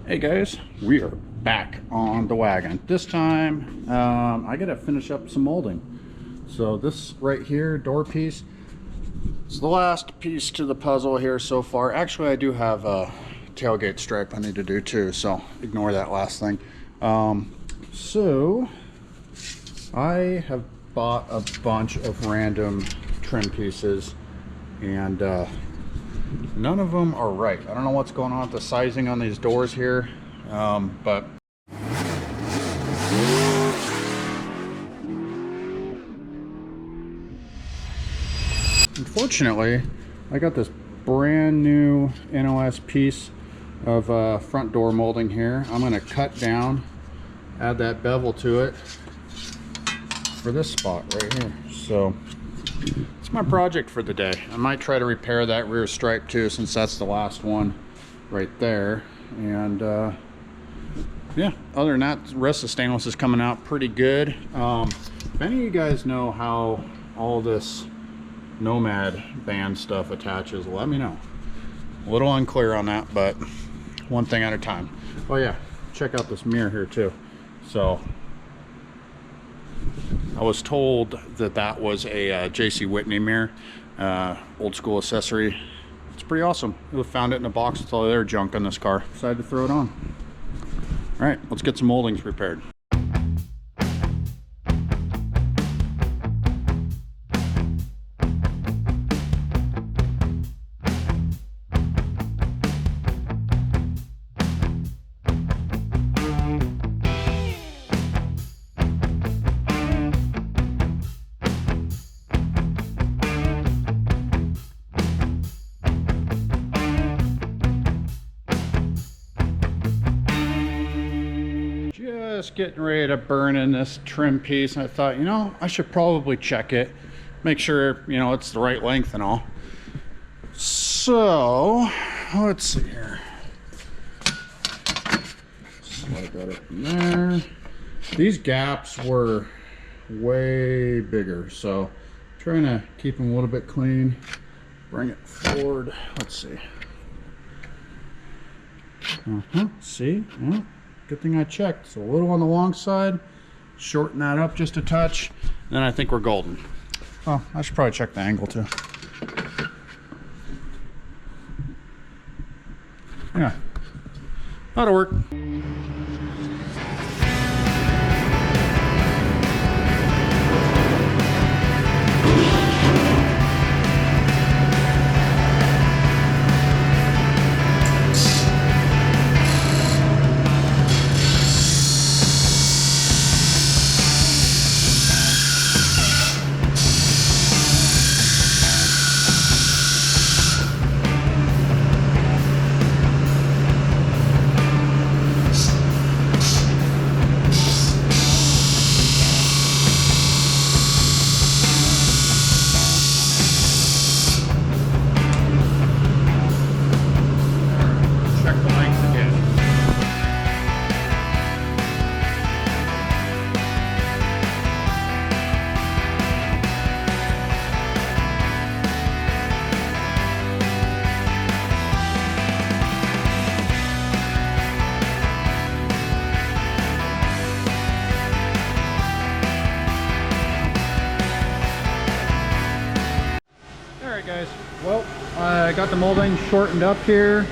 Hey guys, we are back on the wagon. This time, I gotta finish up some molding. So this right here, door piece, it's the last piece to the puzzle here so far. Actually, I do have a tailgate stripe I need to do too, so ignore that last thing. So I have bought a bunch of random trim pieces, and none of them are right. I don't know what's going on with the sizing on these doors here, but unfortunately, I got this brand new NOS piece of front door molding here. I'm going to cut down, add that bevel to it for this spot right here. So it's my project for the day. I might try to repair that rear stripe too, since that's the last one right there. And yeah, other than that, the rest of the stainless is coming out pretty good. If any of you guys know how all this Nomad band stuff attaches, let me know. A little unclear on that, but one thing at a time. Oh yeah, check out this mirror here too. So I was told that that was a J.C. Whitney mirror, old school accessory. It's pretty awesome. We found it in a box with all the other junk on this car. Decided to throw it on. All right, let's get some moldings repaired. Just getting ready to burn in this trim piece, and I thought, you know, I should probably check it, make sure, you know, it's the right length and all. So let's see here. Slide that up in there. These gaps were way bigger, so trying to keep them a little bit clean. Bring it forward. Let's see. See? Yeah. Good thing I checked. So a little on the long side, shorten that up just a touch, and then I think we're golden. Oh, I should probably check the angle too. Yeah, that'll work. Guys, well, I got the molding shortened up here.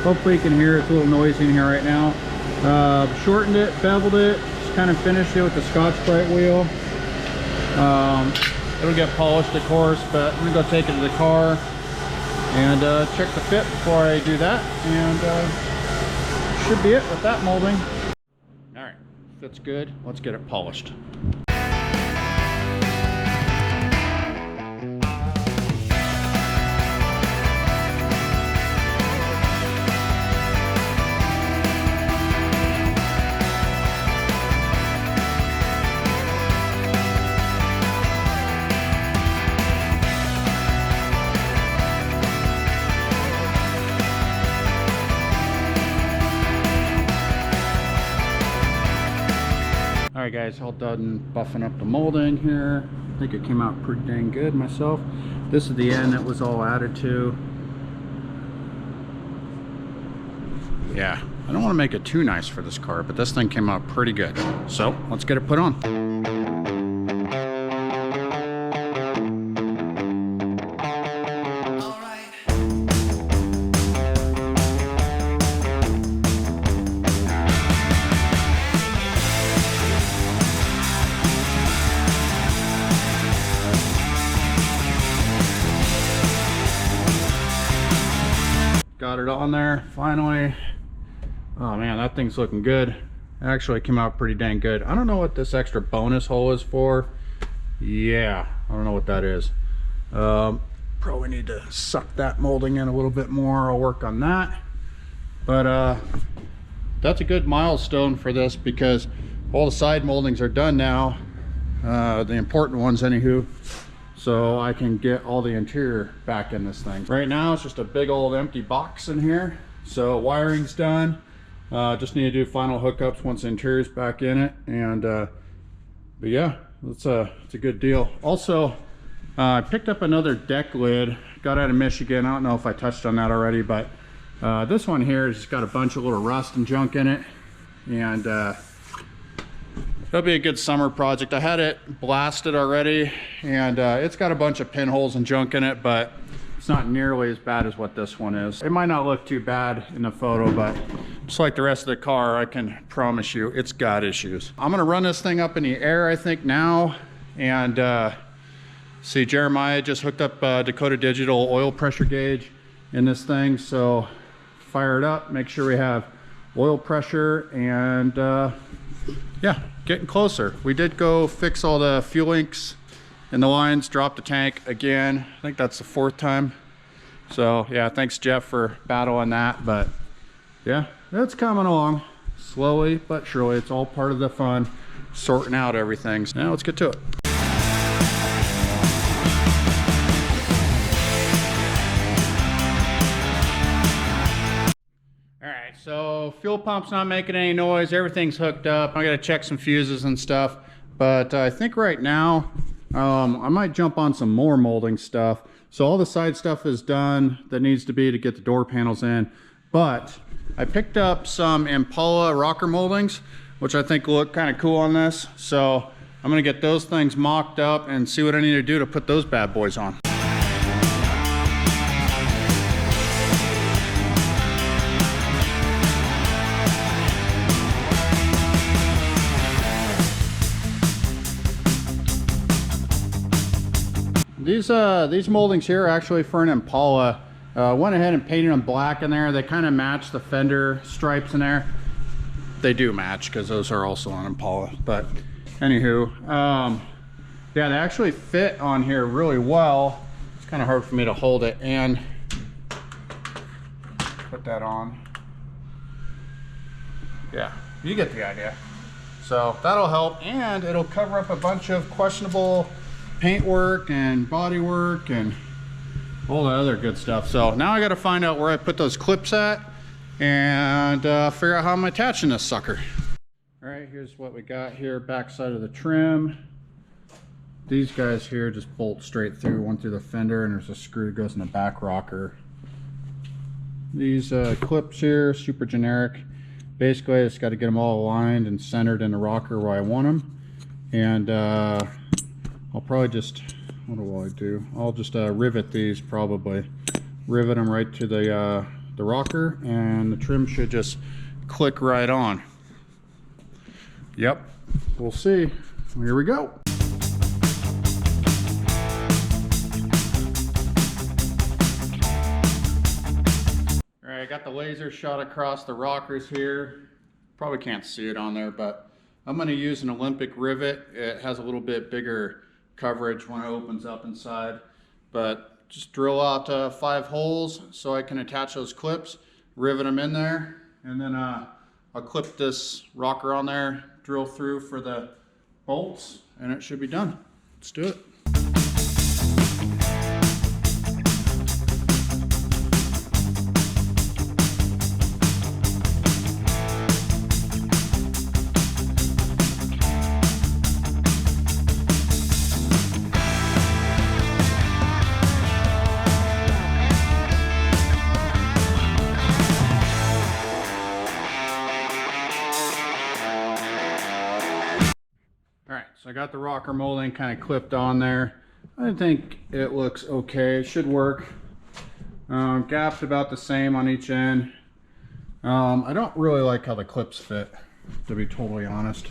Hopefully you can hear it's a little noisy in here right now. Shortened it, beveled it, just kind of finished it with the Scotch-Brite wheel. It'll get polished, of course, but I'm gonna go take it to the car and check the fit before I do that, and should be it with that molding. All right, fit's good. Let's get it polished. Alright guys, all done buffing up the molding here. I think it came out pretty dang good myself. This is the end that was all added to. Yeah, I don't want to make it too nice for this car, but this thing came out pretty good. So let's get it put on. Got it on there finally. Oh man, that thing's looking good. It actually came out pretty dang good. I don't know what this extra bonus hole is for. Yeah, I don't know what that is. Probably need to suck that molding in a little bit more. I'll work on that. But that's a good milestone for this because all the side moldings are done now. The important ones anywho. So I can get all the interior back in this thing. Right now it's just a big old empty box in here. So wiring's done. Just need to do final hookups once the interior's back in it. And but yeah, it's a good deal. Also, I picked up another deck lid. Got out of Michigan. I don't know if I touched on that already, but this one here has just got a bunch of little rust and junk in it. And that'll be a good summer project. I had it blasted already, and it's got a bunch of pinholes and junk in it, but it's not nearly as bad as what this one is. It might not look too bad in the photo, but just like the rest of the car, I can promise you it's got issues. I'm gonna run this thing up in the air, I think now, and see, Jeremiah just hooked up Dakota Digital oil pressure gauge in this thing, so fire it up, make sure we have oil pressure, and yeah, getting closer. We did go fix all the fuel links and the lines, dropped the tank again. I think that's the 4th time. So yeah, thanks Jeff for battling that, but yeah, it's coming along slowly but surely. It's all part of the fun, sorting out everything. So now let's get to it. So fuel pump's not making any noise, everything's hooked up. I gotta check some fuses and stuff, but I think right now I might jump on some more molding stuff. So all the side stuff is done that needs to be to get the door panels in, but I picked up some Impala rocker moldings, which I think look kind of cool on this. So I'm gonna get those things mocked up and see what I need to do to put those bad boys on. These moldings here are actually for an Impala. Went ahead and painted them black in there. They kind of match the fender stripes in there. They do match because those are also on Impala. But anywho, yeah, they actually fit on here really well. It's kind of hard for me to hold it and put that on. Yeah, you get the idea. So that'll help, and it'll cover up a bunch of questionable paint work and body work and all the other good stuff. So now I got to find out where I put those clips at and figure out how I'm attaching this sucker. All right, here's what we got here, back side of the trim. These guys here just bolt straight through, one through the fender, and there's a screw that goes in the back rocker. These clips here, super generic. Basically, I just got to get them all aligned and centered in the rocker where I want them. And I'll probably just, what will I do? I'll just rivet these probably. Rivet them right to the rocker, and the trim should just click right on. Yep, we'll see. Here we go. All right, I got the laser shot across the rockers here. Probably can't see it on there, but I'm gonna use an Olympic rivet. It has a little bit bigger coverage when it opens up inside, but just drill out 5 holes so I can attach those clips, rivet them in there, and then I'll clip this rocker on there, drill through for the bolts, and it should be done. Let's do it. So I got the rocker molding kind of clipped on there. I think it looks okay. It should work. Gap's about the same on each end. I don't really like how the clips fit, to be totally honest.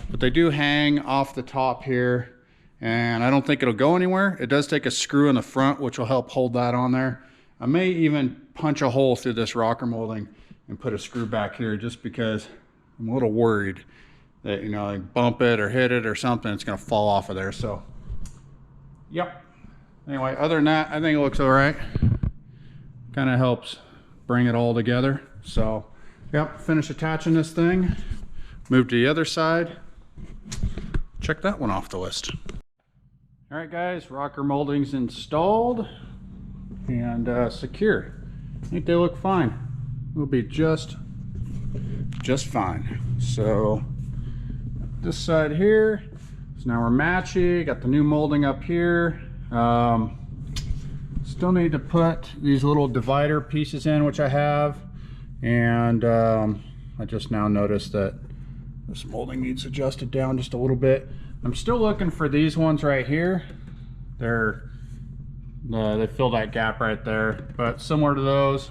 But they do hang off the top here, and I don't think it'll go anywhere. It does take a screw in the front, which will help hold that on there. I may even punch a hole through this rocker molding and put a screw back here, just because I'm a little worried that, you know, like bump it or hit it or something, it's gonna fall off of there. So yep. Anyway, other than that, I think it looks all right. Kind of helps bring it all together. So yep, finish attaching this thing, move to the other side, check that one off the list. All right guys, rocker molding's installed and secure. I think they look fine. Will be just fine. So this side here, so now we're matchy. Got the new molding up here. Still need to put these little divider pieces in, which I have, and I just now noticed that this molding needs adjusted down just a little bit. I'm still looking for these ones right here. They fill that gap right there, but similar to those.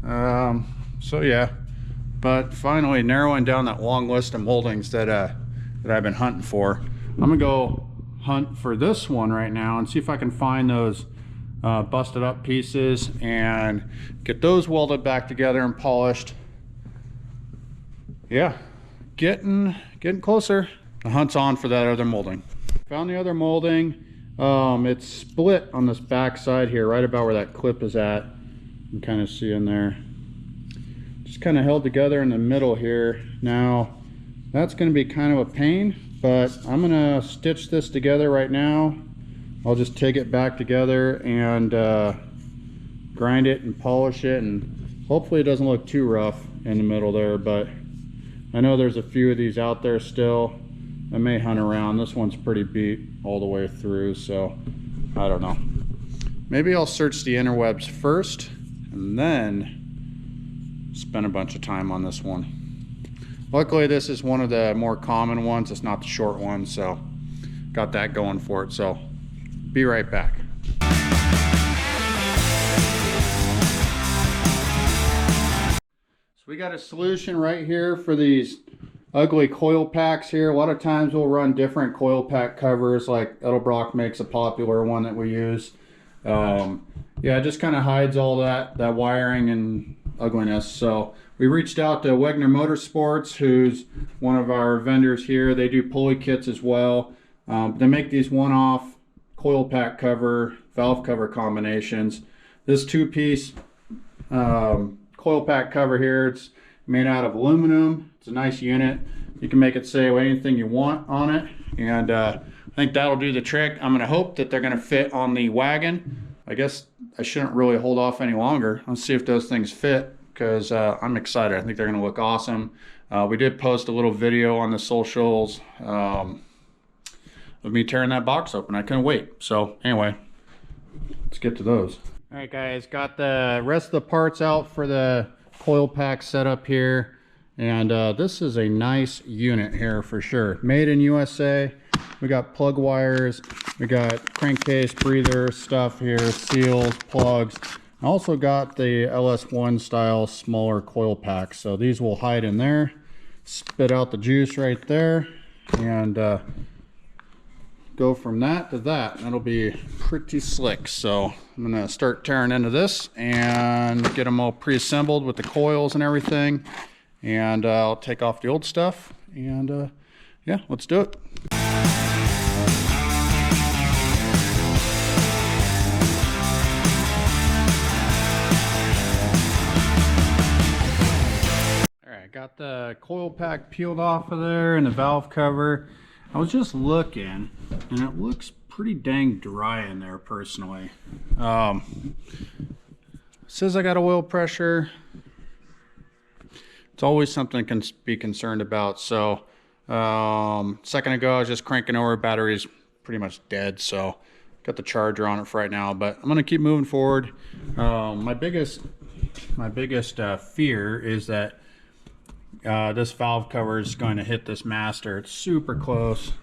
So yeah, but finally narrowing down that long list of moldings that I've been hunting for. I'm gonna go hunt for this one right now and see if I can find those busted up pieces and get those welded back together and polished. Yeah, getting closer. The hunt's on for that other molding. Found the other molding. It's split on this back side here, right about where that clip is at. You can kind of see in there. Just kind of held together in the middle here. Now, that's going to be kind of a pain, but I'm going to stitch this together right now. I'll just take it back together and grind it and polish it, and hopefully it doesn't look too rough in the middle there, but I know there's a few of these out there still. I may hunt around. This one's pretty beat all the way through, so I don't know. Maybe I'll search the interwebs first and then spend a bunch of time on this one. Luckily, this is one of the more common ones. It's not the short one, so got that going for it. So be right back. So we got a solution right here for these ugly coil packs here. A lot of times we'll run different coil pack covers, like Edelbrock makes a popular one that we use. Yeah, it just kind of hides all that wiring and ugliness. So we reached out to Wegner Motorsports, who's one of our vendors here. They do pulley kits as well. They make these one-off coil pack cover, valve cover combinations. This two-piece coil pack cover here, it's made out of aluminum. It's a nice unit. You can make it say anything you want on it, and I think that'll do the trick. I'm gonna hope that they're gonna fit on the wagon. I guess I shouldn't really hold off any longer. Let's see if those things fit, because I'm excited. I think they're gonna look awesome. We did post a little video on the socials of me tearing that box open. I couldn't wait. So anyway, let's get to those. All right guys, got the rest of the parts out for the coil pack setup here, and this is a nice unit here for sure. Made in USA. We got plug wires, we got crankcase, breather stuff here, seals, plugs. I also got the LS1 style smaller coil packs, so these will hide in there, spit out the juice right there, and go from that to that. That'll be pretty slick. So I'm gonna start tearing into this and get them all pre-assembled with the coils and everything, and I'll take off the old stuff, and yeah, let's do it. Got the coil pack peeled off of there and the valve cover. I was just looking, and it looks pretty dang dry in there personally. Says I got oil pressure. It's always something to be concerned about. So second ago I was just cranking over, battery's pretty much dead, so got the charger on it for right now, but I'm gonna keep moving forward. My biggest fear is that this valve cover is going to hit this master. It's super close.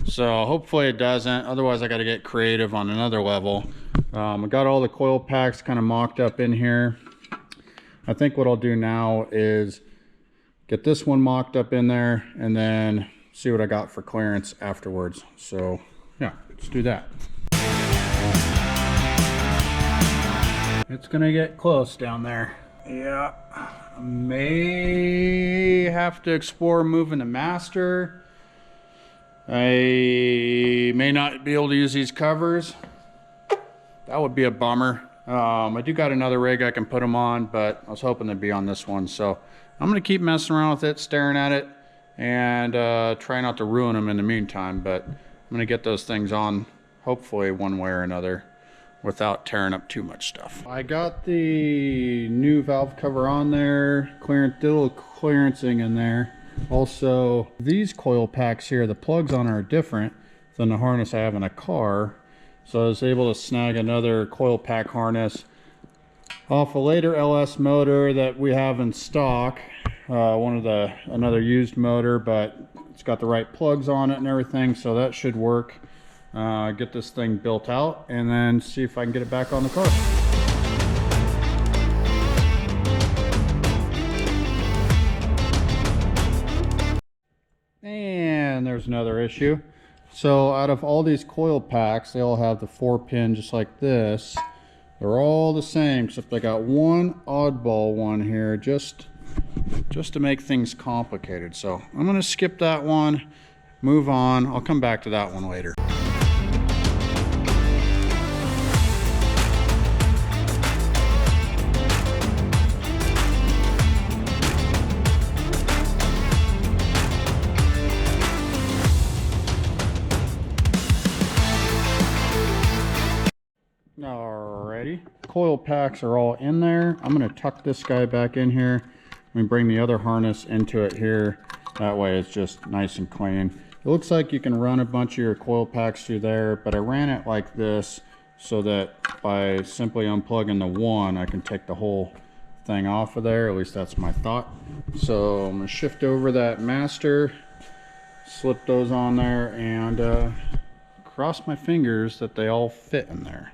So hopefully it doesn't. Otherwise I got to get creative on another level. I got all the coil packs kind of mocked up in here. I think what I'll do now is get this one mocked up in there and then see what I got for clearance afterwards. So yeah, let's do that. It's gonna get close down there. Yeah, I may have to explore moving the master. I may not be able to use these covers. That would be a bummer. I do got another rig I can put them on, but I was hoping they'd be on this one. So I'm gonna keep messing around with it, staring at it, and try not to ruin them in the meantime. But I'm gonna get those things on, hopefully one way or another, without tearing up too much stuff. I got the new valve cover on there, did a little clearancing in there. Also, these coil packs here, the plugs on are different than the harness I have in a car. So I was able to snag another coil pack harness off a later LS motor that we have in stock. Another used motor, but it's got the right plugs on it and everything, so that should work. Get this thing built out and then see if I can get it back on the car. And there's another issue. So out of all these coil packs, they all have the 4-pin just like this. They're all the same, except I got one oddball one here just to make things complicated. So I'm gonna skip that one, move on. I'll come back to that one later. Alrighty, coil packs are all in there. I'm going to tuck this guy back in here and bring the other harness into it here. That way it's just nice and clean. It looks like you can run a bunch of your coil packs through there, but I ran it like this so that by simply unplugging the one, I can take the whole thing off of there. At least that's my thought. So I'm going to shift over that master, slip those on there, and cross my fingers that they all fit in there.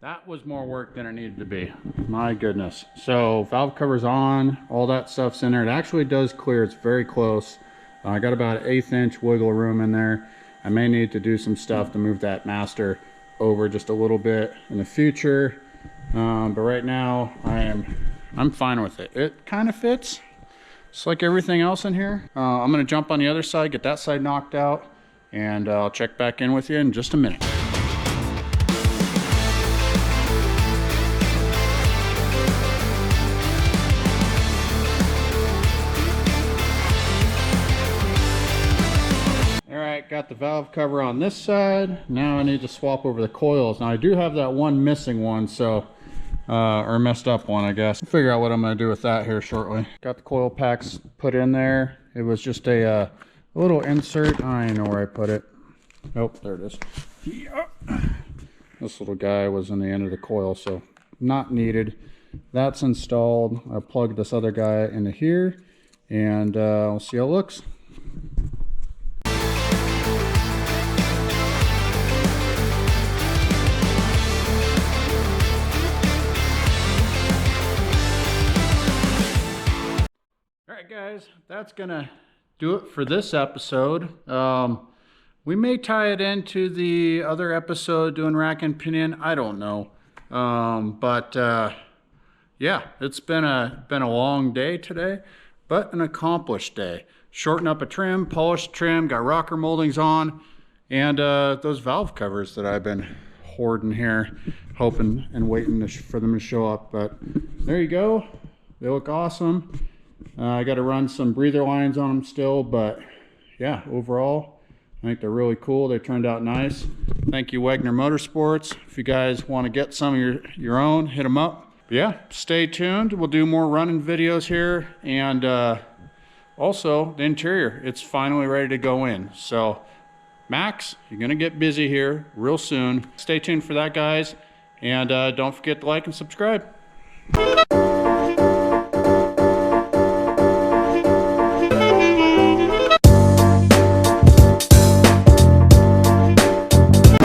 That was more work than it needed to be. My goodness. So valve cover's on, all that stuff's in there. It actually does clear, it's very close. I got about an 1/8 inch wiggle room in there. I may need to do some stuff to move that master over just a little bit in the future. But right now I'm fine with it. It kind of fits. It's like everything else in here. I'm gonna jump on the other side, get that side knocked out, and I'll check back in with you in just a minute. Got the valve cover on this side. Now I need to swap over the coils. Now I do have that one missing one, so or messed up one, I guess. I'll figure out what I'm going to do with that here shortly. Got the coil packs put in there. It was just a little insert. I don't know where I put it. Nope, there it is. Yeah. This little guy was in the end of the coil, so not needed. That's installed. I plugged this other guy into here, and we'll see how it looks. Guys, that's gonna do it for this episode. We may tie it into the other episode doing rack and pinion. I don't know, yeah, it's been a long day today, but an accomplished day. shorten up a trim, polish trim, got rocker moldings on, and those valve covers that I've been hoarding here, hoping and waiting for them to show up. But there you go. They look awesome. I got to run some breather lines on them still, but yeah, overall, I think they're really cool. They turned out nice. Thank you, Wagner Motorsports. If you guys want to get some of your own, hit them up. But yeah, stay tuned. We'll do more running videos here, and also the interior. It's finally ready to go in. So Max, you're gonna get busy here real soon. Stay tuned for that, guys, and don't forget to like and subscribe.